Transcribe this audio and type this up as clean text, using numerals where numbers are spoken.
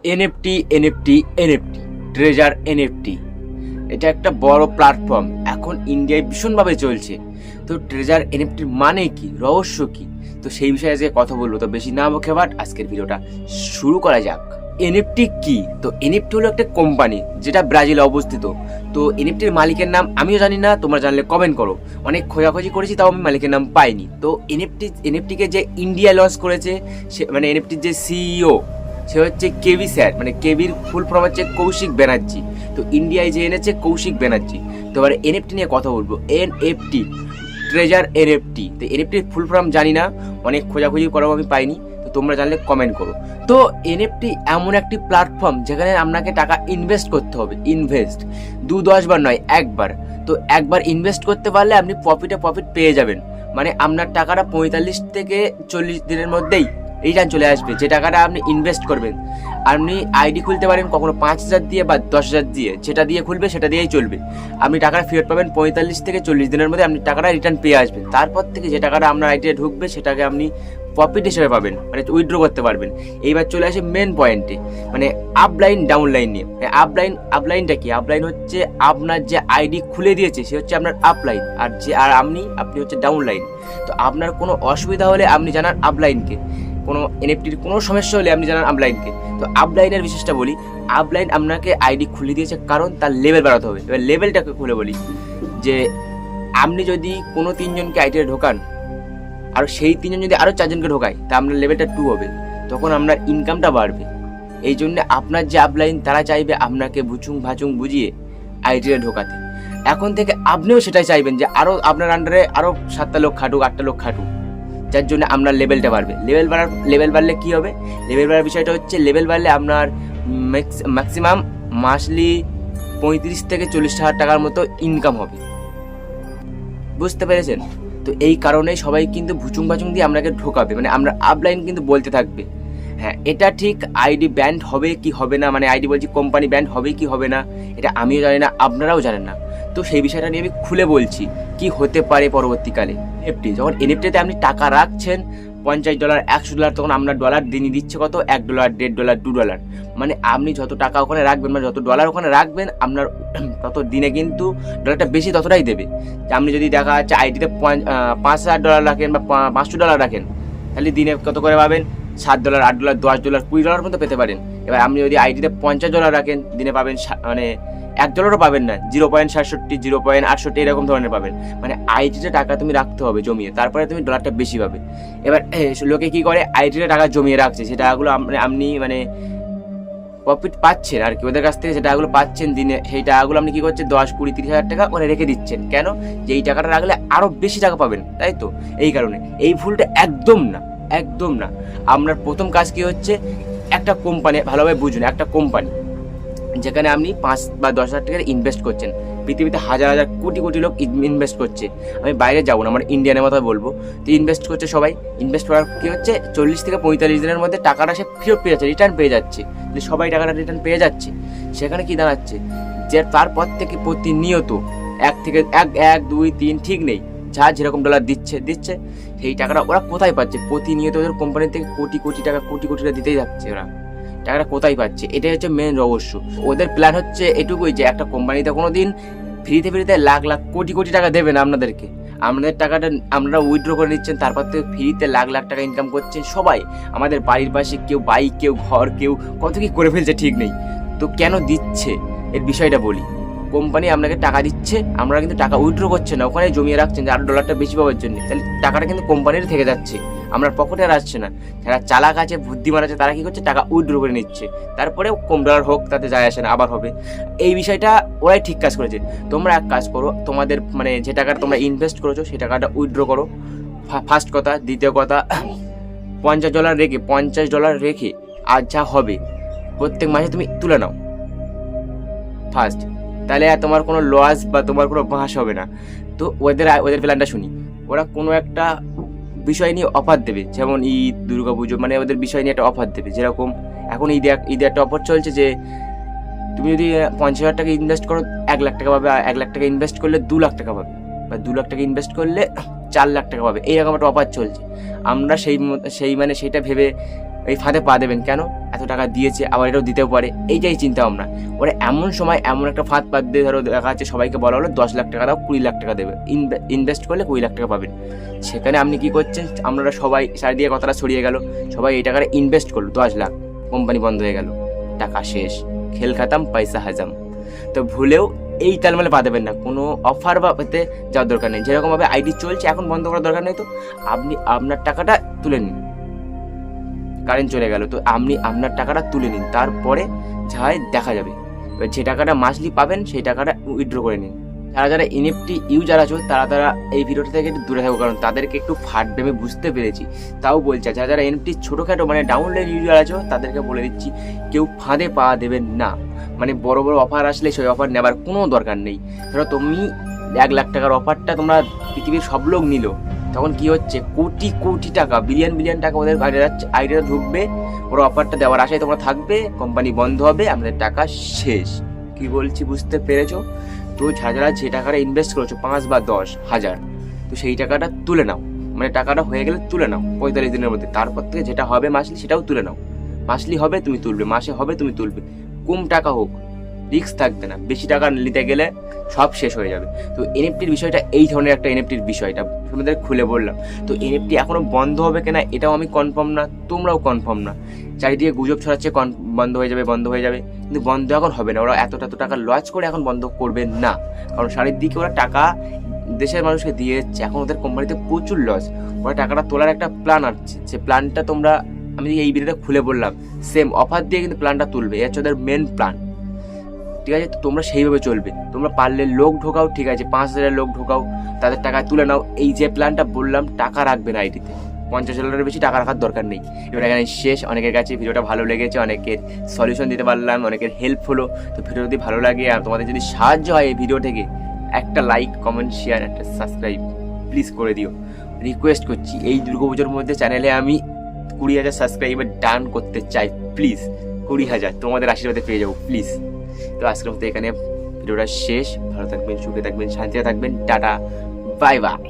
NFT NFT NFT treasure NFT এটা একটা বড় প্ল্যাটফর্ম, এখন ইন্ডিয়ায় ভীষণভাবে চলছে। তো ট্রেজার এনএফটির মানে কি, রহস্য কি, তো সেই বিষয়ে আজকে কথা বলবো। তো বেশি না বকে বাট আজকের ভিডিওটা শুরু করা যাক। এনএফটি কি? তো এনএফটি হলো একটা কোম্পানি যেটা ব্রাজিলে অবস্থিত। তো এনএফটির মালিকের নাম আমিও জানি না, তোমরা জানলে কমেন্ট করো। অনেক খোঁজাখুঁজি করেছি, তাও আমি মালিকের নাম পাইনি। তো এনএফটিকে যে ইন্ডিয়া লঞ্চ করেছে, সে মানে এনএফটির যে সিইও, সে হচ্ছে কেভি স্যার, মানে কেভির ফুল ফর্ম হচ্ছে কৌশিক ব্যানার্জি। তো ইন্ডিয়ায় যে এনেছে কৌশিক ব্যানার্জি। তো এবার এনএফটি নিয়ে কথা বলবো। এনএফটি ট্রেজার এনএফটি, তো এনএফটির ফুল ফর্ম জানি না, অনেক খোঁজাখুঁজি করাও আমি পাইনি। তো তোমরা জানলে কমেন্ট করো। তো এনএফটি এমন একটি প্ল্যাটফর্ম যেখানে আপনাকে টাকা ইনভেস্ট করতে হবে। ইনভেস্ট 2-10 বার নয়, একবার। তো একবার ইনভেস্ট করতে পারলে আপনি প্রফিট পেয়ে যাবেন। মানে আপনার টাকাটা 45 থেকে 40 দিনের মধ্যেই রিটার্ন চলে আসবে। যে টাকাটা আপনি ইনভেস্ট করবেন, আপনি আইডি খুলতে পারেন কখনো 5,000 দিয়ে বা 10,000 দিয়ে, যেটা দিয়ে খুলবে সেটা দিয়েই চলবে। আপনি টাকাটা ফেরত পাবেন 45 থেকে 40 দিনের মধ্যে, আপনি টাকাটা রিটার্ন পেয়ে আসবেন। তারপর থেকে যে টাকাটা আপনার আইডিতে ঢুকবে সেটাকে আপনি প্রফিট হিসেবে পাবেন, মানে উইথড্র করতে পারবেন। এইবার চলে আসে মেন পয়েন্টে, মানে আপলাইন ডাউনলাইন নিয়ে। আপলাইনটা কি? আপলাইন হচ্ছে আপনার যে আইডি খুলে দিয়েছে সে হচ্ছে আপনার আপলাইন, আর আপনি হচ্ছে ডাউনলাইন। তো আপনার কোনো অসুবিধা হলে আপনি জানান আপলাইনকে, কোনো এনএফটির কোনো সমস্যা হলে আপনি জানান আপলাইনকে। তো আপলাইনের বিশেষটা বলি, আপলাইন আপনাকে আইডি খুলে দিয়েছে কারণ তার লেভেল বাড়াতে হবে। এবার লেভেলটাকে খুলে বলি যে আপনি যদি কোনো 3 জনকে আইডিতে ঢোকান, আর সেই 3 জন যদি আরও 4 জনকে ঢোকায়, তা আপনার লেভেলটা 2 হবে, তখন আপনার ইনকামটা বাড়বে। এই জন্য আপনার যে আপলাইন তারা চাইবে আপনাকে ভাচুং বুঝিয়ে আইডিতে ঢোকাতে। এখন থেকে আপনিও সেটাই চাইবেন যে আরও আপনার আন্ডারে আরও 7টা লোক খাটুক, 8টা লোক খাটুক, যার জন্য আপনার লেভেলটা বাড়বে। লেভেল বাড়লে কী হবে? লেভেল বাড়ার বিষয়টা হচ্ছে, লেভেল বাড়লে আপনার ম্যাক্সিমাম মাসলি 35 থেকে 40,000 টাকার মতো ইনকাম হবে। বুঝতে পেরেছেন? তো এই কারণে সবাই কিন্তু ভাচুং দিয়ে আপনাকে ঢোকাবে, মানে আমরা আপলাইন কিন্তু বলতে থাকবে। হ্যাঁ, এটা ঠিক। আইডি ব্যান্ড হবে কি হবে না, মানে আইডি বলছি কোম্পানি ব্যান্ড হবে কি হবে না, এটা আমিও জানি না, আপনারাও জানেন না। তো সেই বিষয়টা নিয়ে আমি খুলে বলছি কি হতে পারে পরবর্তীকালে। এনএফটি যখন এনএফটিতে আপনি টাকা রাখছেন $50, $100, তখন আপনার ডলার দিনই দিচ্ছে কত? $1, $1.5, $2। মানে আপনি যত টাকা ওখানে রাখবেন, মানে যত ডলার ওখানে রাখবেন, আপনার তত দিনে কিন্তু ডলারটা বেশি ততটাই দেবে। আপনি যদি দেখা যাচ্ছে আইডিতে $5,000 রাখেন বা $500 রাখেন, তাহলে দিনে কত করে পাবেন? $7, $8, $10, $20 মতো পেতে পারেন। এবার আপনি যদি আইডিতে $50 রাখেন, দিনে পাবেন মানে $1 পাবেন না, 0.67, 0.68 এরকম ধরনের পাবেন। মানে আইডিতে টাকা তুমি রাখতে হবে জমিয়ে, তারপরে তুমি ডলারটা বেশি পাবে। এবার লোকে কি করে, আইডিতে টাকা জমিয়ে রাখছে, সে টাকাগুলো আপনি মানে প্রফিট পাচ্ছেন আর কি, ওদের কাছ থেকে যে টাকাগুলো পাচ্ছেন দিনে, সেই টাকাগুলো আপনি কি করছেন 10, 20, 30,000 টাকা ওখানে রেখে দিচ্ছেন। কেন? যে এই টাকাটা রাখলে আরও বেশি টাকা পাবেন, তাই তো? এই কারণে এই ভুলটা একদম না। আপনার প্রথম কাজ কি হচ্ছে, একটা কোম্পানি ভালোভাবে বুঝুন, একটা কোম্পানি যেখানে আপনি 5 বা 10,000 টাকা ইনভেস্ট করছেন, পৃথিবীতে হাজার কোটি লোক ইনভেস্ট করছে। আমি বাইরে যাবো না, আমার ইন্ডিয়ানের কথা বলবো। তো ইনভেস্ট করছে সবাই, ইনভেস্ট করার কী হচ্ছে, 40 থেকে 45 দিনের মধ্যে টাকাটা সে ফেরত পেয়ে যাচ্ছে, রিটার্ন পেয়ে যাচ্ছে। সবাই টাকাটা রিটার্ন পেয়ে যাচ্ছে, সেখানে কি দাঁড়াচ্ছে যে তারপর থেকে প্রতিনিয়ত 1 থেকে 1, 2, 3 ঠিক নেই, যা যেরকম ডলার দিচ্ছে সেই টাকাটা ওরা কোথায় পাচ্ছে? প্রতিনিয়ত ওদের কোম্পানি থেকে কোটি টাকা দিতেই যাচ্ছে। ওরা টাকাটা কোথায় পাচ্ছে? এটাই হচ্ছে মেন রহস্য। ওদের প্ল্যান হচ্ছে এটুকুই যে একটা কোম্পানিতে কোনো দিন ফ্রিতে লাখ কোটি টাকা দেবে না আপনাদেরকে। আপনাদের টাকাটা আপনারা উইথড্র করে নিচ্ছেন, তারপর থেকে ফ্রিতে লাখ টাকা ইনকাম করছেন সবাই। আমাদের বাড়ির পাশে কেউ বাইক, কেউ ঘর, কেউ কত কি করে ফেলছে ঠিক নেই। তো কেন দিচ্ছে এর বিষয়টা বলি। কোম্পানি আপনাকে টাকা দিচ্ছে, আমরা কিন্তু টাকা উইথড্র করছে না, ওখানে জমিয়ে রাখছেন যে আরও ডলারটা বেশি পাওয়ার জন্য। তাহলে টাকাটা কিন্তু কোম্পানির থেকে যাচ্ছে, আমরা পকেটে আর আসছে না। যারা চালাক আছে, বুদ্ধিমান আছে, তারা কি করছে, টাকা উইথড্র করে নিচ্ছে, তারপরে কম ডলার হোক তাতে যায় আসে না, আবার হবে। এই বিষয়টা ওরাই ঠিক কাজ করেছে। তোমরা এক কাজ করো, তোমাদের মানে যে টাকাটা তোমরা ইনভেস্ট করেছো সেই টাকাটা উইথড্র করো, ফার্স্ট কথা। দ্বিতীয় কথা, $50 রেখে আর যা হবে প্রত্যেক মাসে তুমি তুলে নাও ফার্স্ট, তাহলে আর তোমার কোনো লস বা তোমার কোনো বাঁশ হবে না। তো ওদের প্ল্যানটা শুনি। ওরা কোনো একটা বিষয় নিয়ে অফার দেবে, যেমন ঈদ, দুর্গাপুজো, মানে ওদের বিষয় নিয়ে একটা অফার দেবে। যেরকম এখন ঈদে একটা অফার চলছে যে তুমি যদি 50,000 টাকা ইনভেস্ট করো 1 লাখ টাকা পাবে, 1 লাখ টাকা ইনভেস্ট করলে 2 লাখ টাকা পাবে, বা 2 লাখ টাকা ইনভেস্ট করলে 4 লাখ টাকা পাবে। এইরকম একটা অফার চলছে। আমরা সেইটা ভেবে এই ফাঁদে পা দেবেন কেন? এত টাকা দিয়েছে, আবার এটাও দিতেও পারে, এইটাই চিন্তা ভাবনা। ওরা এমন সময় এমন একটা ফাঁদ পাত দিয়ে, ধরো দেখা যাচ্ছে সবাইকে বলা হলো 10 লাখ টাকা দাও, 20 লাখ টাকা দেবে, ইনভেস্ট করলে 20 লাখ টাকা পাবেন। সেখানে আপনি কি করছেন, আপনারা সবাই চারিদিকে কথাটা ছড়িয়ে গেল, সবাই এই টাকাটা ইনভেস্ট করলো 10 লাখ, কোম্পানি বন্ধ হয়ে গেল, টাকা শেষ, খেল খাতাম, পয়সা হাজাম। তো ভুলেও এই তালমেলে পা দেবেন না, কোনো অফার বা পেতে যাওয়ার দরকার নেই। যেরকমভাবে আইডি চলছে এখন বন্ধ করার দরকার নেই। তো আপনি আপনার টাকাটা তুলে নিন, কারেন্ট চলে গেল, তো আপনি আপনার টাকাটা তুলে নিন, তারপরে যাই দেখা যাবে। এবার যে টাকাটা মাসলি পাবেন সেই টাকাটা উইথড্র করে নিন। যারা এনএফটি ইউজার আছো তারা এই ভিডিওটা থেকে একটু দূরে থাকো, কারণ তাদেরকে একটু ফাটবে আমি বুঝতে পেরেছি। তাও বলছি, যারা এনএফটি ছোটোখাটো মানে ডাউনলাইন ইউজার আছো তাদেরকে বলে দিচ্ছি, কেউ ফাঁদে পা দেবেন না। মানে বড় বড় অফার আসলে সেই অফার নেবার কোনো দরকার নেই। ধরো তুমি 1 লাখ টাকার অফারটা তোমরা পৃথিবীর সব লোক নিল, তখন কি হচ্ছে, কোটি কোটি টাকা, বিলিয়ন টাকা ওদের আইডিয়া ঢুকবে, ওরা অফারটা দেওয়ার আশায় তোমরা থাকবে, কোম্পানি বন্ধ হবে, আমাদের টাকা শেষ। কি বলছি বুঝতে পেরেছো? তো যারা যে টাকাটা ইনভেস্ট করেছো 5 বা 10 হাজার, তো সেই টাকাটা তুলে নাও। মানে টাকাটা হয়ে গেলে তুলে নাও 45 দিনের মধ্যে। তারপর থেকে যেটা হবে মাসলি সেটাও তুলে নাও। মাসলি হবে তুমি তুলবে, মাসে হবে তুমি তুলবে, কম টাকা হোক, রিস্ক থাকবে না। বেশি টাকা নিতে গেলে সব শেষ হয়ে যাবে। তো এনএফটির বিষয়টা এই ধরনের একটা এনএফটির বিষয়টা তোমাদের খুলে বললাম। তো এনএফটি এখনো বন্ধ হবে কিনা এটাও আমি কনফার্ম না, তোমরাও কনফার্ম না। চারিদিকে গুজব ছড়াচ্ছে বন্ধ হয়ে যাবে, কিন্তু বন্ধ এখন হবে না। ওরা এত টাকা লস করে এখন বন্ধ করবে না, কারণ চারিদিকে ওরা টাকা দেশের মানুষকে দিয়ে যাচ্ছে, এখন ওদের কোম্পানিতে প্রচুর লস। ওরা টাকাটা তোলার একটা প্ল্যান আসছে, যে প্ল্যানটা তোমরা আমি এই ভিডিওতে খুলে বললাম, সেম অফার দিয়ে কিন্তু প্ল্যানটা তুলবে, এর হচ্ছে ওদের মেন প্ল্যান। ঠিক আছে, তো তোমরা সেইভাবে চলবে। তোমরা পারলে লোক ঢোকাও, ঠিক আছে, 5,000 লোক ঢোকাও, তাদের টাকা তুলে নাও। এই যে প্ল্যানটা বললাম, টাকা রাখবে না আইডিতে, 50,000-এর বেশি টাকা রাখার দরকার নেই। এবার এখানে শেষ। অনেকের কাছে ভিডিওটা ভালো লেগেছে, অনেকের সলিউশন দিতে পারলাম, অনেকের হেল্প হলো। তো ভিডিও যদি ভালো লাগে আর তোমাদের যদি সাহায্য হয় এই ভিডিও থেকে, একটা লাইক, কমেন্ট, শেয়ার, একটা সাবস্ক্রাইব প্লিজ করে দিও। রিকোয়েস্ট করছি, এই দুর্গাপুজোর মধ্যে চ্যানেলে আমি 20,000 সাবস্ক্রাইবার ডান করতে চাই, প্লিজ। 20,000 তোমাদের আশীর্বাদে পেয়ে যাবো, প্লিজ। তো আজকের মতো এখানে ভিডিওটা শেষ। ভালো থাকবেন, সুখে থাকবেন, শান্তিতে থাকবেন, টাটা, বাই বাই।